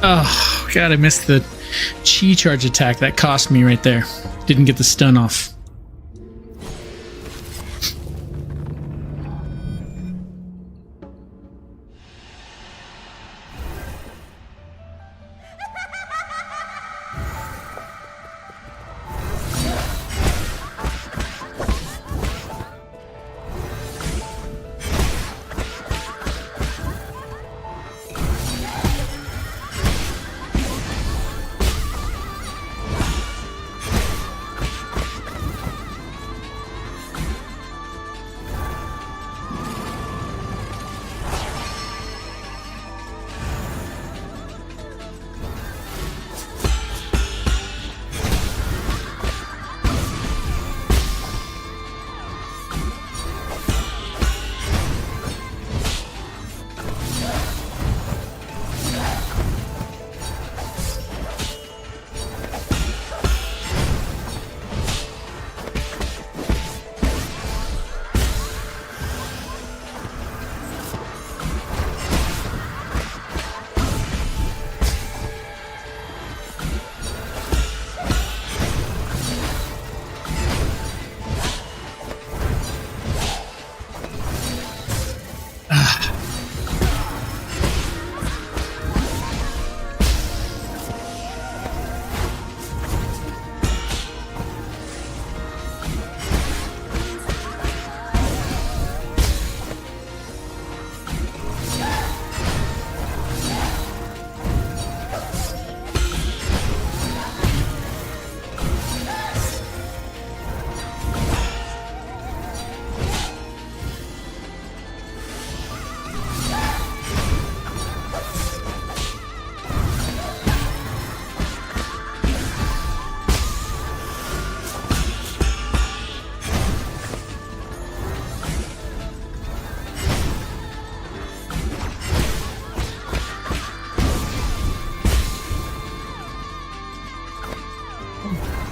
Oh, God, I missed the chi charge attack. That cost me right there. Didn't get the stun off.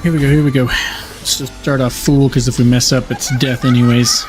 Here we go, here we go. Let's just start off full, because if we mess up, it's death anyways.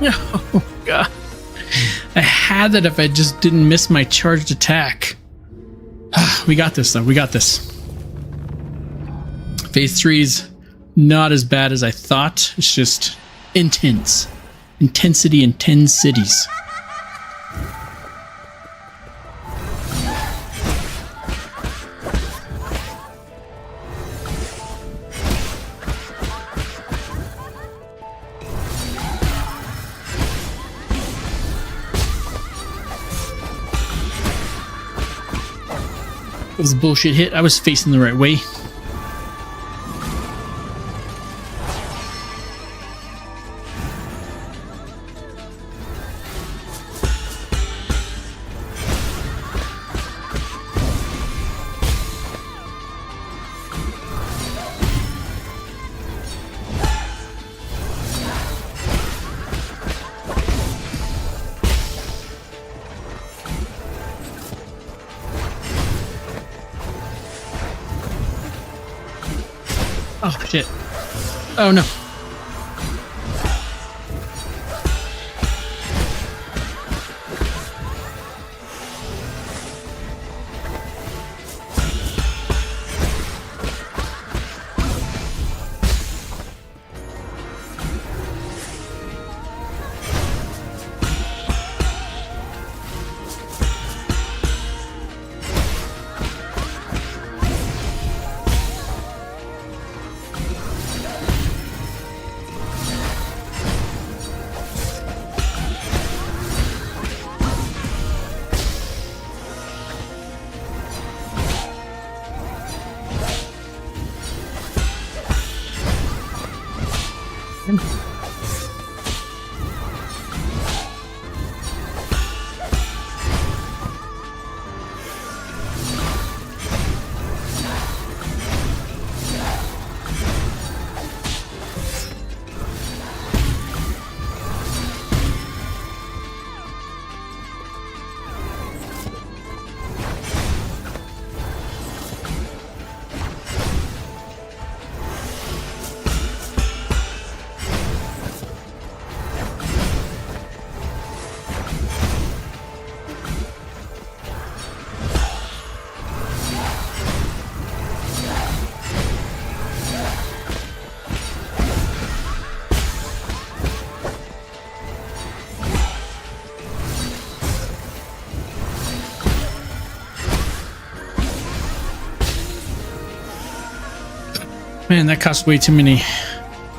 Oh, God. I had that if I just didn't miss my charged attack. We got this, though. We got this. Phase 3's not as bad as I thought. It's just intense. Intensity in 10 cities. was a bullshit hit. I was facing the right way. Oh, shit. Oh, no. Man, that cost way too many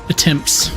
attempts.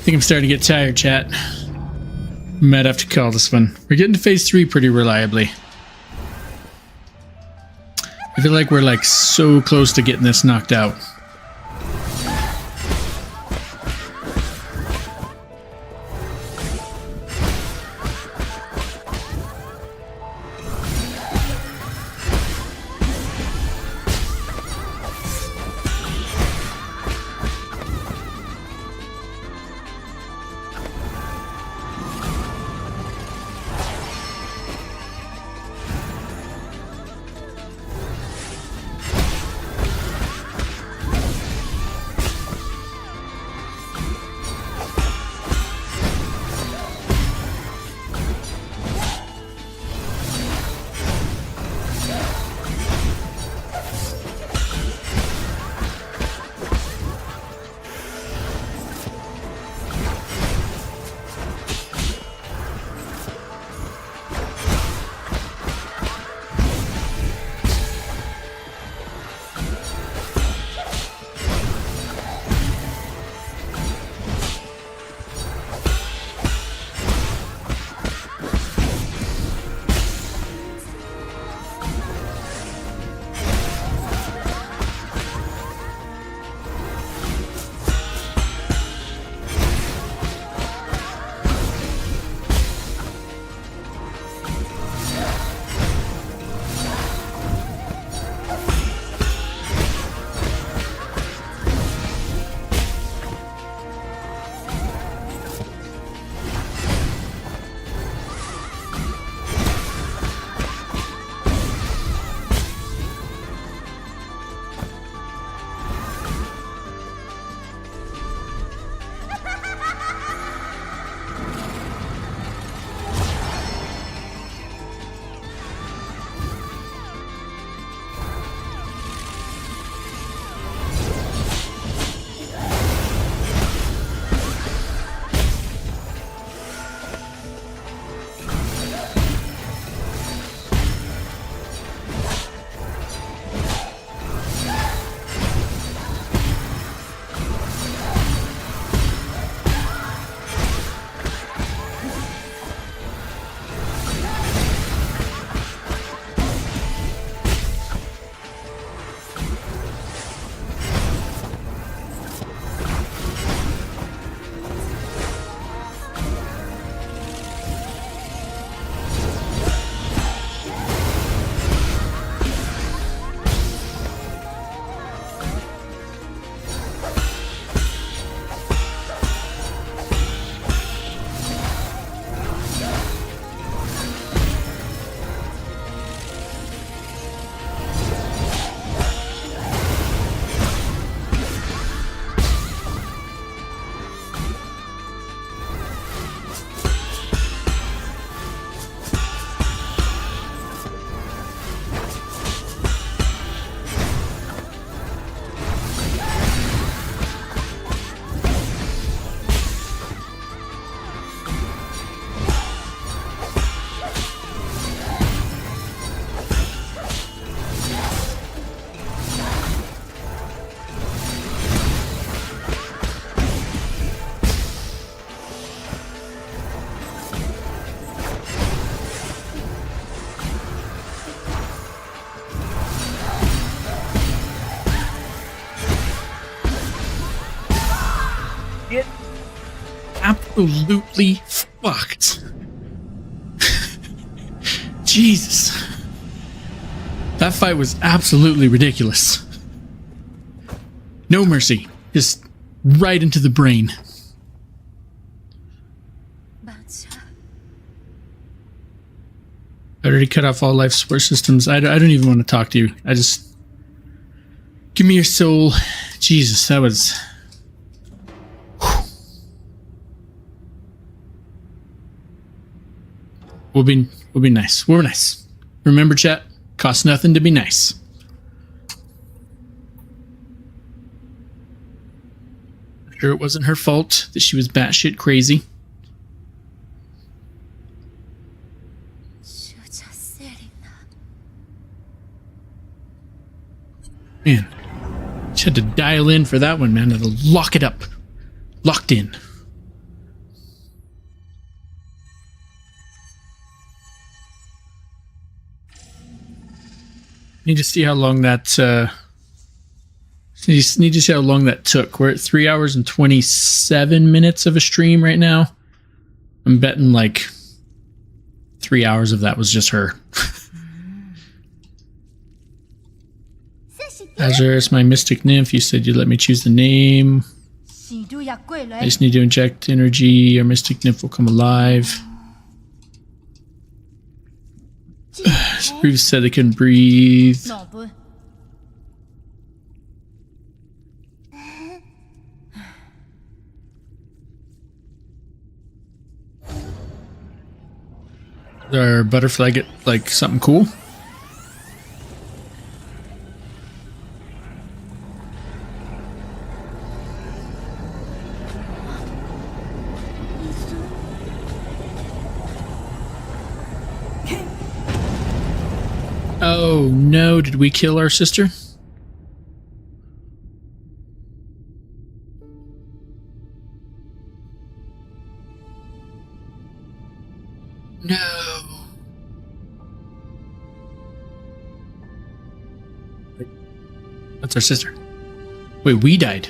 think I'm starting to get tired, chat. Might have to call this one. We're getting to phase 3 pretty reliably. I feel like we're like so close to getting this knocked out. Get absolutely fucked. Jesus. That fight was absolutely ridiculous. No mercy. Just right into the brain. I already cut off all life support systems. I don't even want to talk to you. I just... Give me your soul. Jesus, that was... We'll be nice. We're nice. Remember, chat? Costs nothing to be nice. Sure, it wasn't her fault that she was batshit crazy. Man, just had to dial in for that one, man. It'll lock it up. Locked in. Need to see how long that need to see how long that took. We're at 3 hours and 27 minutes of a stream right now. I'm betting like 3 hours of that was just her. Azure is my mystic nymph. You said you'd let me choose the name. I just need to inject energy. Our mystic nymph will come alive. Bruce said they couldn't breathe. Did our butterfly get like something cool? Oh no, did we kill our sister? No. Wait, that's our sister. Wait, we died.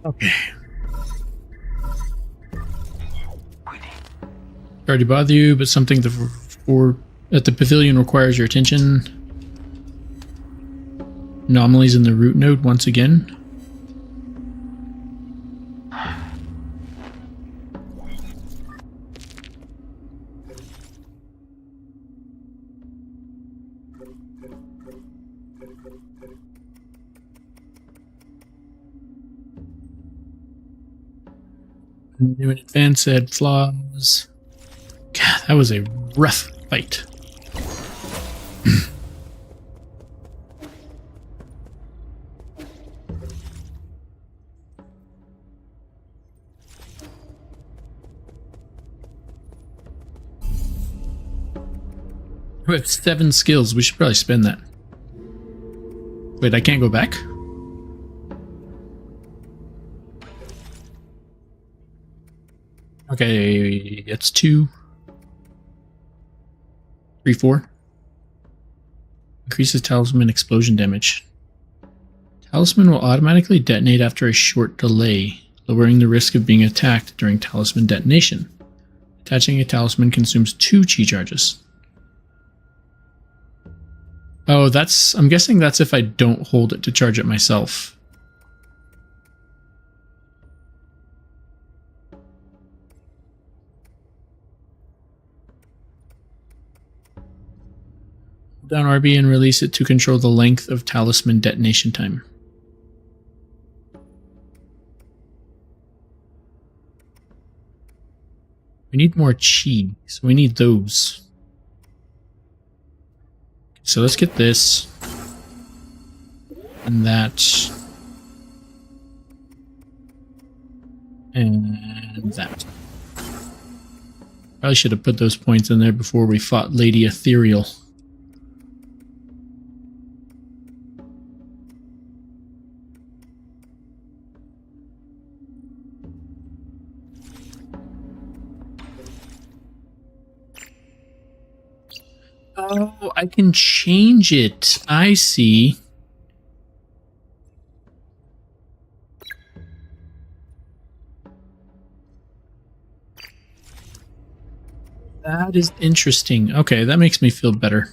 Okay. Sorry to bother you, but something at the pavilion requires your attention. Anomalies in the root node once again. New in advance had flaws. God, that was a rough fight. We have 7 skills. We should probably spend that. Wait, I can't go back? Okay, it's 2, 3, 4. Increases talisman explosion damage. Talisman will automatically detonate after a short delay, lowering the risk of being attacked during talisman detonation. Attaching a talisman consumes 2 chi charges. Oh, I'm guessing that's if I don't hold it to charge it myself. Down RB and release it to control the length of talisman detonation time. We need more chi, so we need those. So let's get this. And that. And that. Probably should have put those points in there before we fought Lady Ethereal. Oh, I can change it. I see. That is interesting. Okay, that makes me feel better.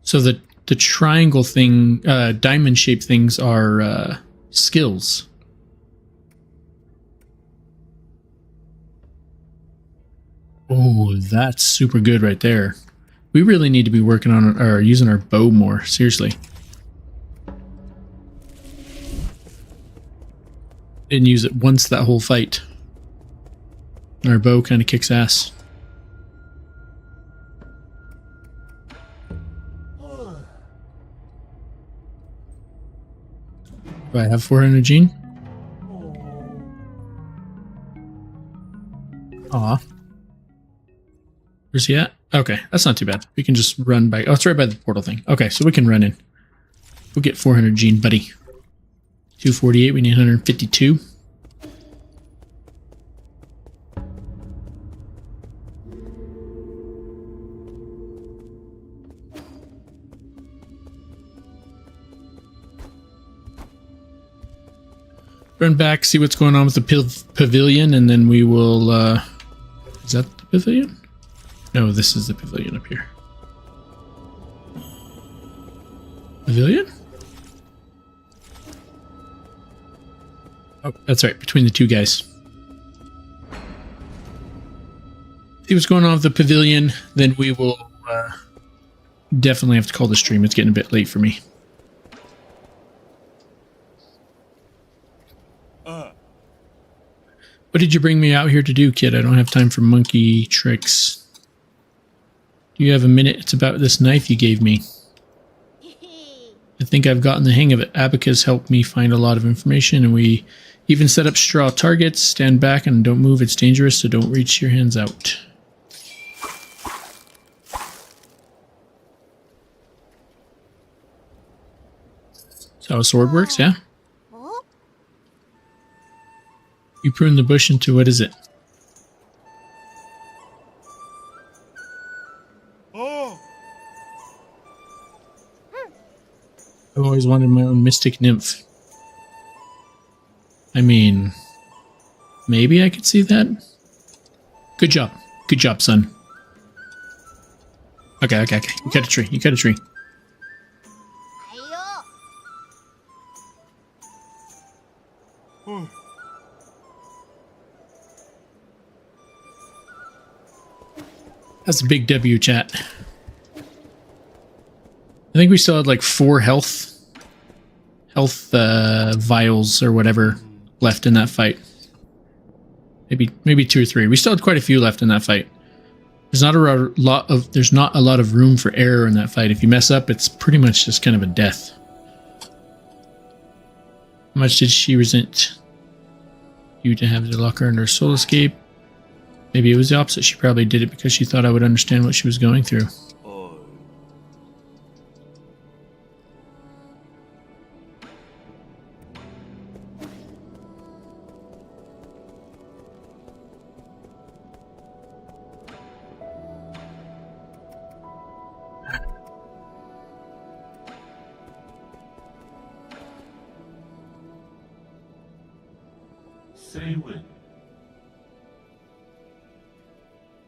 So the triangle thing, diamond shaped things are skills. Oh, that's super good right there. We really need to be working on or using our bow more. Seriously. Didn't use it once that whole fight. Our bow kind of kicks ass. Do I have 400 gene? Aw. Where's he at? Okay, that's not too bad. We can just run by. Oh, it's right by the portal thing. Okay, so we can run in. We'll get 400 gene, buddy. 248, we need 152. Run back, see what's going on with the pavilion, and then we will, is that the pavilion? No, this is the pavilion up here. Pavilion? Oh, that's right, between the two guys. See what's going on with the pavilion, then we will definitely have to call the stream. It's getting a bit late for me. What did you bring me out here to do, kid? I don't have time for monkey tricks. Do you have a minute? It's about this knife you gave me. I think I've gotten the hang of it. Abacus helped me find a lot of information, and we even set up straw targets. Stand back and don't move. It's dangerous, so don't reach your hands out. That's how a sword works, yeah? You prune the bush into, what is it? I've always wanted my own mystic nymph. I mean, maybe I could see that. Good job. Good job, son. Okay. You cut a tree. You cut a tree. That's a big W, chat. I think we still had like 4 health vials or whatever left in that fight. Maybe 2 or 3. We still had quite a few left in that fight. There's not a lot of room for error in that fight. If you mess up, it's pretty much just kind of a death. How much did she resent you to have the locker in her soul escape? Maybe it was the opposite. She probably did it because she thought I would understand what she was going through.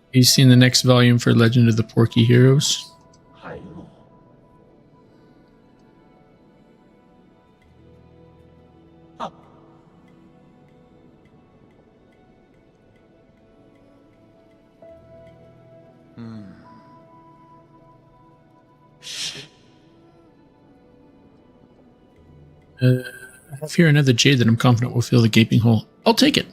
Have you seen the next volume for Legend of the Porky Heroes? I have here another jade that I'm confident will fill the gaping hole. I'll take it.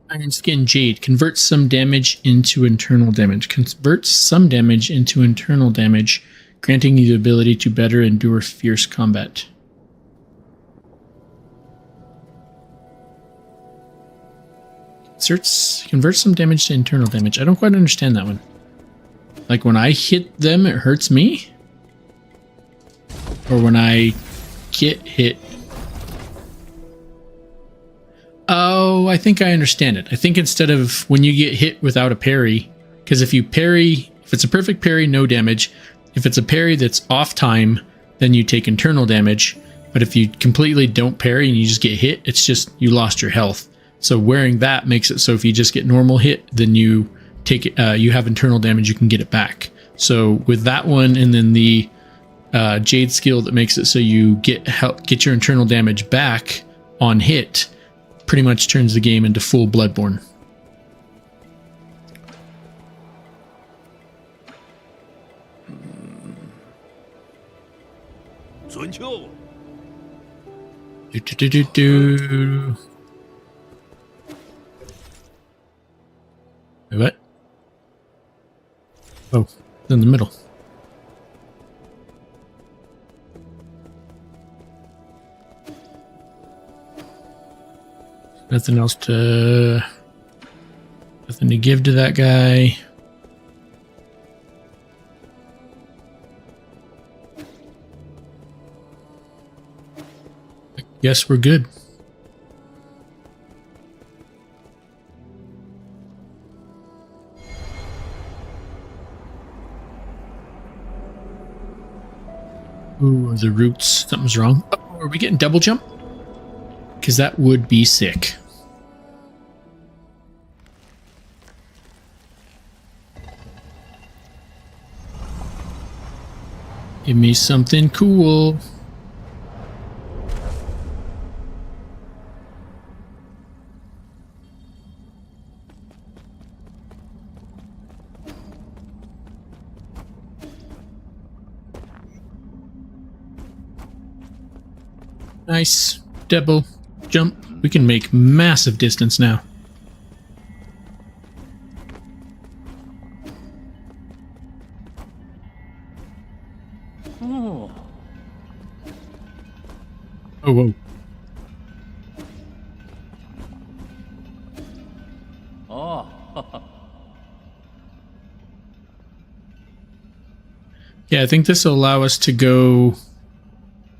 Iron Skin Jade. Converts some damage into internal damage. Converts some damage into internal damage, granting you the ability to better endure fierce combat. Converts some damage to internal damage. I don't quite understand that one. Like when I hit them, it hurts me? Or when I get hit... Oh, I think I understand it. I think instead of when you get hit without a parry, because if you parry, if it's a perfect parry, no damage. If it's a parry that's off time, then you take internal damage. But if you completely don't parry and you just get hit, it's just you lost your health. So wearing that makes it so if you just get normal hit, then you take it, you have internal damage, you can get it back. So with that one and then the Jade skill that makes it so you get your internal damage back on hit. Pretty much turns the game into full Bloodborne. Do. Wait, what? Oh, it's in the middle. Nothing else to... Nothing to give to that guy. I guess we're good. Ooh, the roots. Something's wrong. Oh, are we getting double jump? Because that would be sick. Give me something cool. Nice. Double jump. We can make massive distance now. Oh, whoa. Yeah, I think this will allow us to go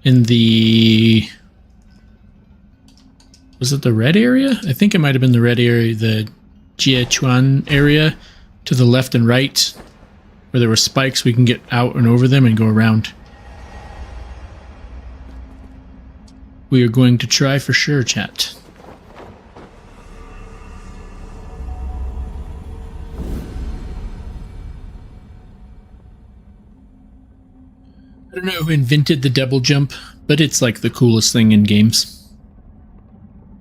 in the... Was it the red area? I think it might have been the red area, the Jiechuan area to the left and right, where there were spikes. We can get out and over them and go around. We are going to try for sure, chat. I don't know who invented the double jump, but it's like the coolest thing in games.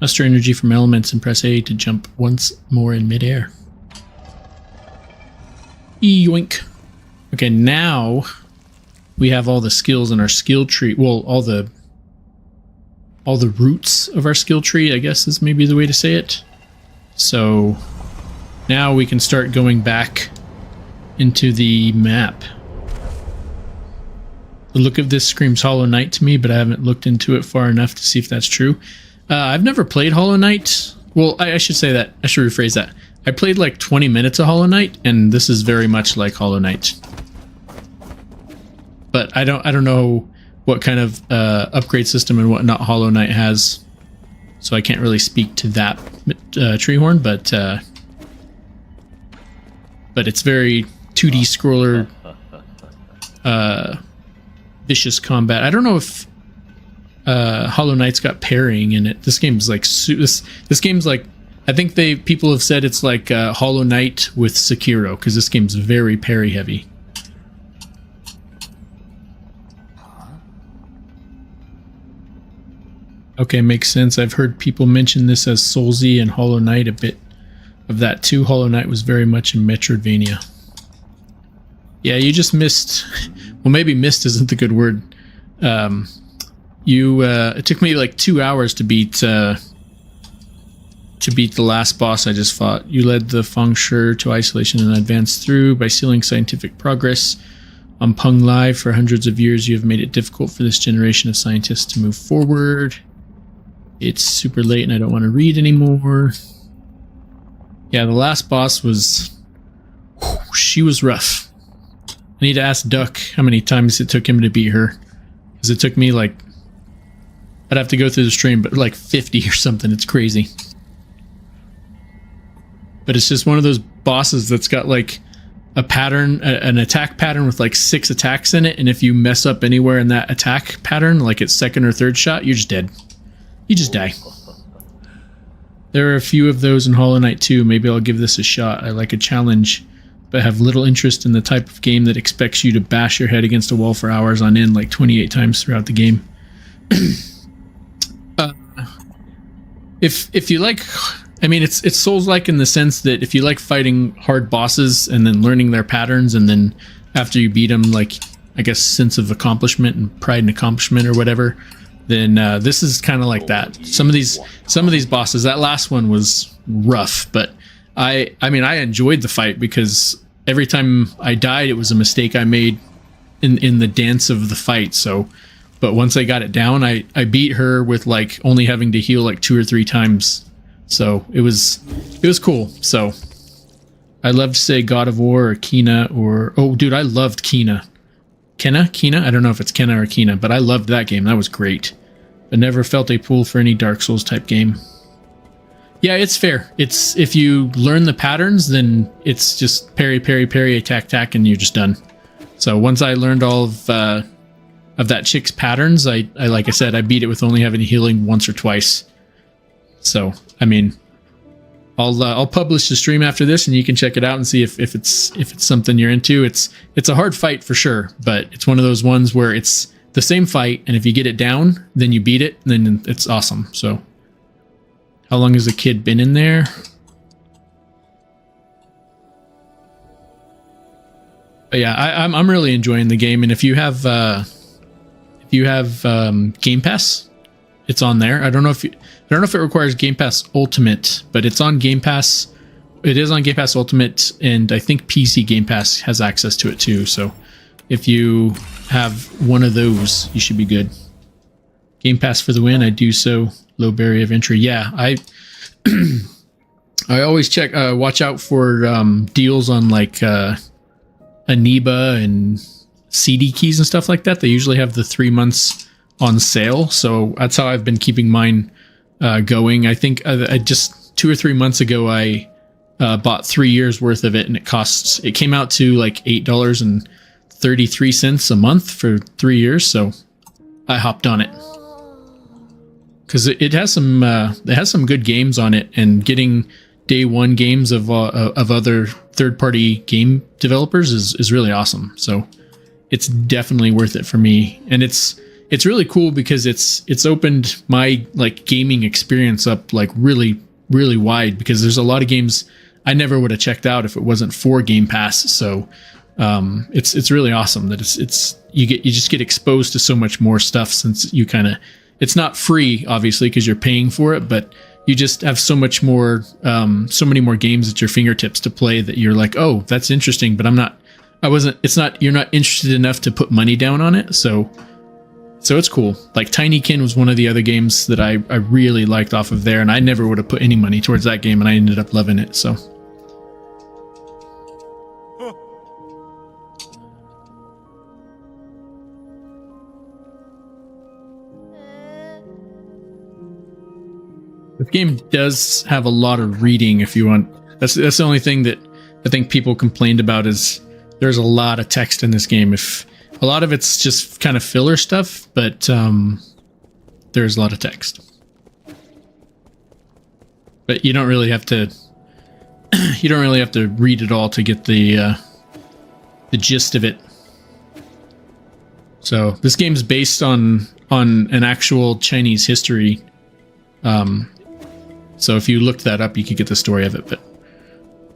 Muster energy from elements and press A to jump once more in midair. Yoink. Okay, now we have all the skills in our skill tree. Well, all the roots of our skill tree, I guess is maybe the way to say it. So now we can start going back into the map. The look of this screams Hollow Knight to me, but I haven't looked into it far enough to see if that's true. I've never played Hollow Knight. Well, I should say that. I should rephrase that. I played like 20 minutes of Hollow Knight, and this is very much like Hollow Knight. But I don't know what kind of upgrade system and whatnot Hollow Knight has, so I can't really speak to that Treehorn. But it's very 2D scroller, vicious combat. I don't know if Hollow Knight's got parrying in it. This game's like this game's like, I think people have said it's like Hollow Knight with Sekiro, because this game's very parry heavy. Okay, makes sense. I've heard people mention this as Soulsy and Hollow Knight, a bit of that too. Hollow Knight was very much in Metroidvania. Yeah, you just missed. Well, maybe missed isn't the good word. It took me like 2 hours to beat the last boss I just fought. You led the Feng Shui to isolation and advanced through by sealing scientific progress. On Peng Lai, for hundreds of years, you have made it difficult for this generation of scientists to move forward. It's super late and I don't want to read anymore. Yeah, the last boss was... she was rough. I need to ask Duck how many times it took him to beat her. Because it took me like... I'd have to go through the stream, but like 50 or something. It's crazy. But it's just one of those bosses that's got like a pattern, an attack pattern with like 6 attacks in it. And if you mess up anywhere in that attack pattern, like its second or third shot, you're just dead. You just die. There are a few of those in Hollow Knight too. Maybe I'll give this a shot. I like a challenge. but have little interest in the type of game that expects you to bash your head against a wall for hours on end, like 28 times throughout the game. If you like, I mean, it's Souls-like in the sense that if you like fighting hard bosses and then learning their patterns, and then after you beat them, like, I guess, sense of accomplishment and pride and accomplishment or whatever, then this is kind of like that. Some of these bosses, that last one was rough, but I mean, I enjoyed the fight because every time I died, it was a mistake I made in the dance of the fight. So, but once I got it down, I beat her with like only having to heal like 2 or 3 times. So it was cool. So I love to say God of War or Kena or, oh dude, I loved Kena. Kena? I don't know if it's Kena or Kena, but I loved that game. That was great. But never felt a pull for any Dark Souls type game. Yeah, it's fair. It's, if you learn the patterns, then it's just parry, parry, parry, attack, attack, and you're just done. So once I learned all of that chick's patterns, I like I said, I beat it with only having healing once or twice. So I mean, I'll publish the stream after this, and you can check it out and see if it's something you're into. It's a hard fight for sure, but it's one of those ones where it's the same fight, and if you get it down, then you beat it, and then it's awesome. So, how long has the kid been in there? But yeah, I'm really enjoying the game, and if you have Game Pass, it's on there. I don't know if it requires Game Pass Ultimate, but it's on Game Pass. It is on Game Pass Ultimate, and I think PC Game Pass has access to it too. So if you have one of those, you should be good. Game Pass for the win. I do so. Low barrier of entry. Yeah, I always check. Watch out for deals on like Aniba and CD keys and stuff like that. They usually have the 3 months on sale, so that's how I've been keeping mine going. I think I just 2 or 3 months ago I bought 3 years worth of it, and it came out to like $8.33 a month for 3 years. So I hopped on it because it has some good games on it, and getting day one games of other third-party game developers is really awesome. So it's definitely worth it for me, and it's really cool because it's opened my like gaming experience up like really, really wide, because there's a lot of games I never would have checked out if it wasn't for Game Pass. So it's really awesome that you just get exposed to so much more stuff, since you kind of, it's not free obviously because you're paying for it, but you just have so much more, so many more games at your fingertips to play that you're like, oh, that's interesting, but you're not interested enough to put money down on it. So it's cool. Like Tinykin was one of the other games that I really liked off of there, and I never would have put any money towards that game, and I ended up loving it. So this game does have a lot of reading if you want. That's the only thing that I think people complained about, is there's a lot of text in this game. If a lot of it's just kind of filler stuff, but there's a lot of text. But you don't really have to read it all to get the gist of it. So this game's based on an actual Chinese history. So if you looked that up, you could get the story of it.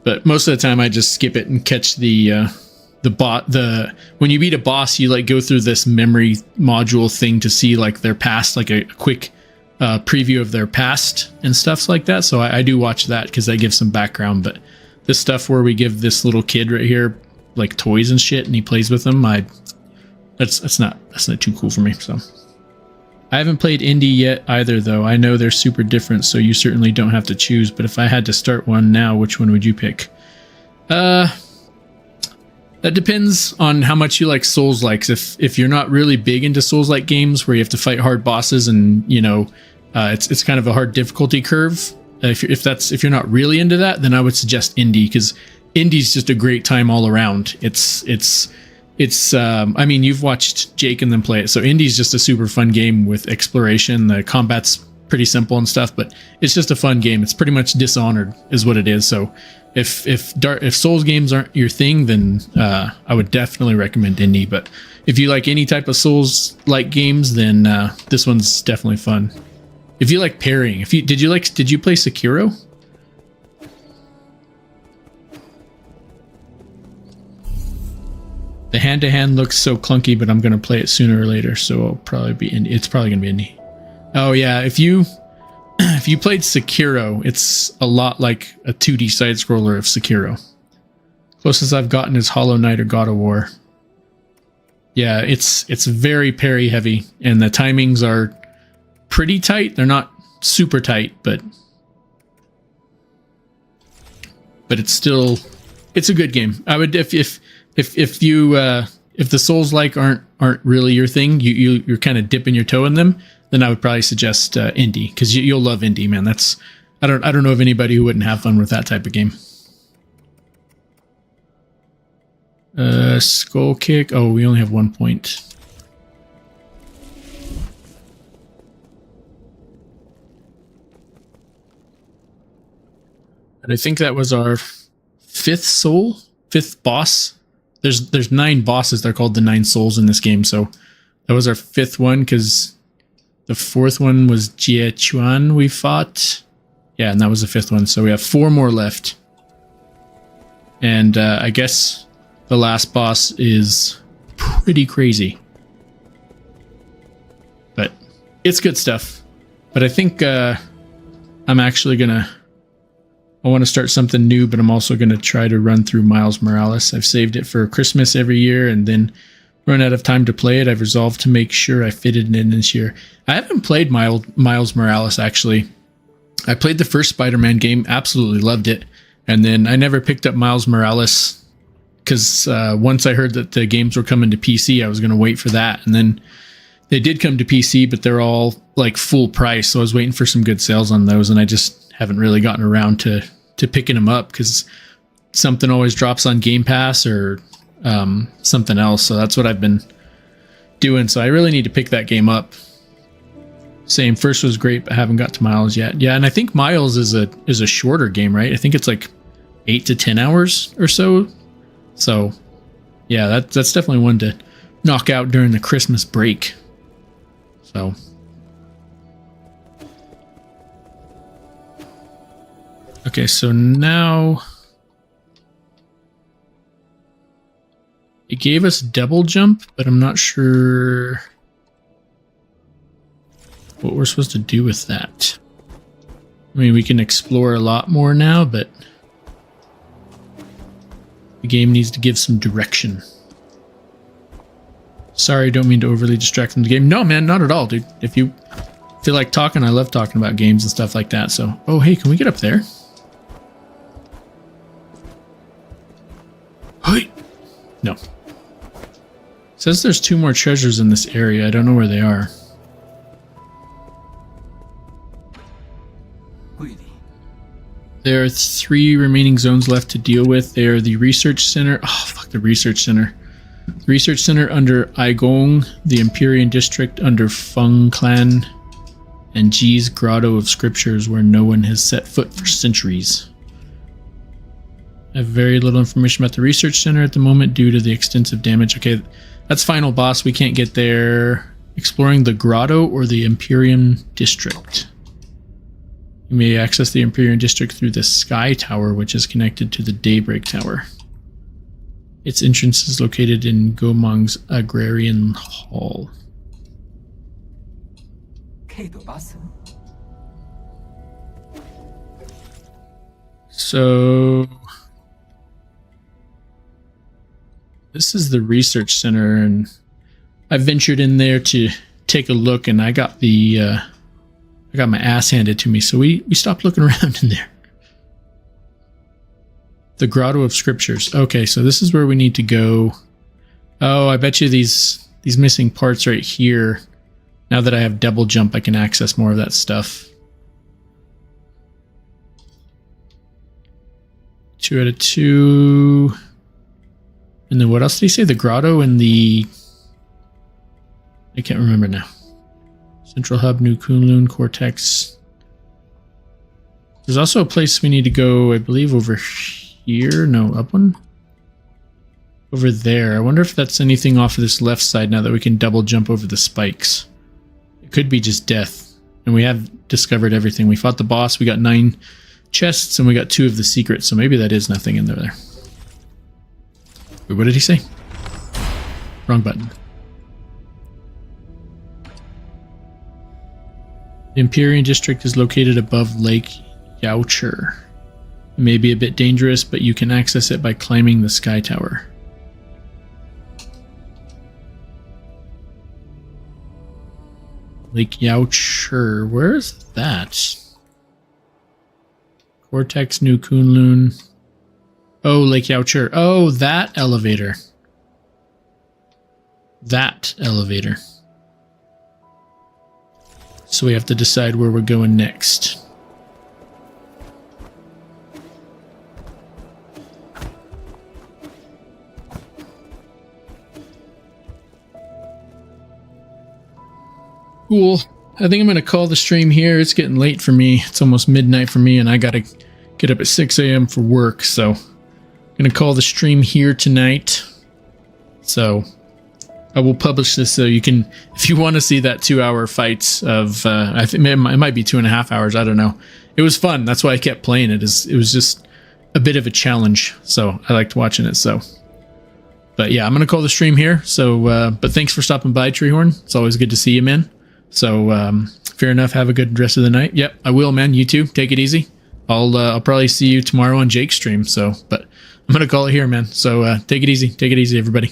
But most of the time, I just skip it and catch when you beat a boss, you like go through this memory module thing to see like their past, like a quick preview of their past and stuff like that. So I do watch that because that gives some background. But this stuff where we give this little kid right here like toys and shit, and he plays with them, that's not too cool for me. So I haven't played indie yet either, though. I know they're super different, so you certainly don't have to choose. But if I had to start one now, which one would you pick? That depends on how much you like Souls-likes. If you're not really big into Souls-like games where you have to fight hard bosses and it's kind of a hard difficulty curve. If you're not really into that, then I would suggest indie, because indie's just a great time all around. I mean, you've watched Jake and them play it, so indie's just a super fun game with exploration. The combat's pretty simple and stuff, but it's just a fun game. It's pretty much Dishonored is what it is. So if Souls games aren't your thing, then I would definitely recommend Indie. But if you like any type of Souls like games, then this one's definitely fun. If you like parrying, did you play Sekiro? The hand-to-hand looks so clunky, but I'm gonna play it sooner or later, so it'll probably be indie. It's probably gonna be indie. Oh yeah, if you played Sekiro, it's a lot like a 2D side scroller of Sekiro. Closest I've gotten is Hollow Knight or God of War. Yeah, it's very parry heavy, and the timings are pretty tight. They're not super tight, but it's a good game. I would if the Souls-like aren't really your thing, you're kind of dipping your toe in them, then I would probably suggest Indie, because you'll love Indie, man. I don't know of anybody who wouldn't have fun with that type of game. Skull kick. Oh, we only have 1 point. And I think that was our fifth boss. There's 9 bosses. They're called the 9 souls in this game. So that was our 5th one, because the 4th one was Jie Chuan we fought. Yeah, and that was the 5th one. So we have 4 more left. And I guess the last boss is pretty crazy. But it's good stuff. But I think I'm actually gonna... I want to start something new, but I'm also going to try to run through Miles Morales. I've saved it for Christmas every year and then run out of time to play it. I've resolved to make sure I fit it in this year. I haven't played Miles Morales, actually. I played the first Spider-Man game, absolutely loved it. And then I never picked up Miles Morales because once I heard that the games were coming to PC, I was going to wait for that. And then they did come to PC, but they're all like full price. So I was waiting for some good sales on those, and I just haven't really gotten around to picking them up because something always drops on Game Pass or something else. So that's what I've been doing. So I really need to pick that game up. Same, first was great, but haven't got to Miles yet. Yeah, and I think Miles is a shorter game, right? I think it's like 8 to 10 hours or so. So yeah, that's definitely one to knock out during the Christmas break. So okay, so now it gave us double jump, but I'm not sure what we're supposed to do with that. I mean, we can explore a lot more now, but the game needs to give some direction. Sorry, don't mean to overly distract from the game. No, man, not at all, dude. If you feel like talking, I love talking about games and stuff like that. So, oh, hey, can we get up there? Hey! No. It says there's 2 more treasures in this area. I don't know where they are. There are 3 remaining zones left to deal with. They are the Research Center. Oh, fuck, the Research Center. The Research Center under Aigong, the Empyrean District under Feng Clan, and Ji's Grotto of Scriptures, where no one has set foot for centuries. I have very little information about the Research Center at the moment due to the extensive damage. Okay, that's final boss. We can't get there. Exploring the Grotto or the Empyrean District. You may access the Empyrean District through the Sky Tower, which is connected to the Daybreak Tower. Its entrance is located in Gomang's Agrarian Hall. So this is the Research Center, and I ventured in there to take a look, and I got my ass handed to me, so we stopped looking around in there. The Grotto of Scriptures. Okay, so this is where we need to go. Oh, I bet you these missing parts right here. Now that I have double jump, I can access more of that stuff. 2 out of 2. And then what else did he say? The Grotto and the... I can't remember now. Central Hub, New Kunlun, Cortex. There's also a place we need to go, I believe, over here. No, up one? Over there. I wonder if that's anything off of this left side now that we can double jump over the spikes. It could be just death. And we have discovered everything. We fought the boss. We got 9 chests and we got 2 of the secrets. So maybe that is nothing in there. Wait, what did he say? Wrong button. The Empyrean District is located above Lake Yaocher. It may be a bit dangerous, but you can access it by climbing the Sky Tower. Lake Yaocher. Where is that? Cortex, New Kunlun. Oh, Lake Yaocher. Oh, that elevator. That elevator. So we have to decide where we're going next. Cool. I think I'm going to call the stream here. It's getting late for me. It's almost midnight for me, and I got to get up at 6 a.m. for work. So I'm going to call the stream here tonight. So I will publish this so you can, if you want to see that 2-hour fights of, I think it might be 2.5 hours. I don't know. It was fun. That's why I kept playing it. It was just a bit of a challenge. So I liked watching it. So, but yeah, I'm going to call the stream here. So, but thanks for stopping by, Treehorn. It's always good to see you, man. So, fair enough. Have a good rest of the night. Yep, I will, man. You too. Take it easy. I'll probably see you tomorrow on Jake's stream. So, but I'm going to call it here, man. So, take it easy. Take it easy, everybody.